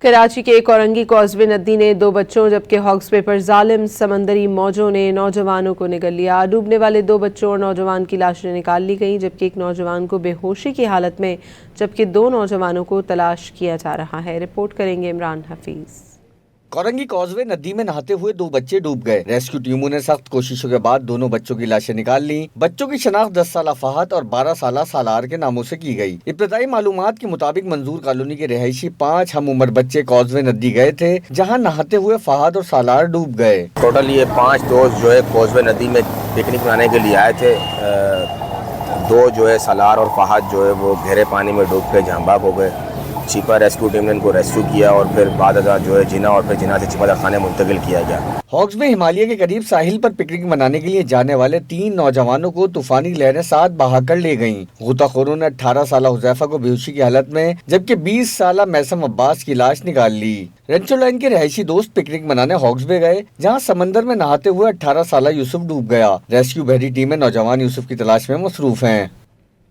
کراچی کے کورنگی کازوے ندی نے 2 بچوں جبکہ ہاکس بے پر ظالم سمندری موجوں نے نوجوانوں کو نگل لیا۔ ڈوبنے والے 2 بچوں اور نوجوان کی لاشیں نکال لی گئیں جبکہ ایک نوجوان کو بے ہوشی کی حالت میں جبکہ 2 نوجوانوں کو تلاش کیا جا رہا ہے۔ رپورٹ کریں گے عمران حفیظ۔ کورنگی کازوے ندی میں نہاتے ہوئے 2 بچے ڈوب گئے۔ ریسکیو ٹیموں نے سخت کوششوں کے بعد دونوں بچوں کی لاشیں نکال لی۔ بچوں کی شناخت 10 سالہ فہد اور 12 سالہ سالار کے ناموں سے کی گئی۔ ابتدائی معلومات کے مطابق منظور کالونی کے رہائشی 5 ہم عمر بچے کازوے ندی گئے تھے جہاں نہاتے ہوئے فہد اور سالار ڈوب گئے۔ ٹوٹل یہ 5 دوست جو ہے کازوے ندی میں پکنک منانے کے لیے آئے تھے۔ 2 جو ہے سالار اور فہد جو ہے وہ گہرے پانی میں ڈوب کے جاں بحق ہو گئے۔ چیپا ریسکیو ٹیم نے ان کو ریسکیو کیا اور پھر بعد ازاں جو ہے جنا اور پھر جنا سے چیپا خانے منتقل کیا گیا۔ ہاکس بے ہمالیہ کے قریب ساحل پر پکنک منانے کے لیے جانے والے 3 نوجوانوں کو طوفانی لہریں ساتھ بہا کر لے گئیں۔ غوطہ خوروں نے 18 سالہ حذیفہ کو بے ہوشی کی حالت میں جبکہ 20 سالہ میثم عباس کی لاش نکال لی۔ رنچو لائن کے رہائشی دوست پکنک منانے ہاکس بے گئے جہاں سمندر میں نہاتے ہوئے 18 سالہ یوسف ڈوب گیا۔ ریسکیو بحری ٹیمیں نوجوان یوسف کی تلاش میں مصروف ہیں۔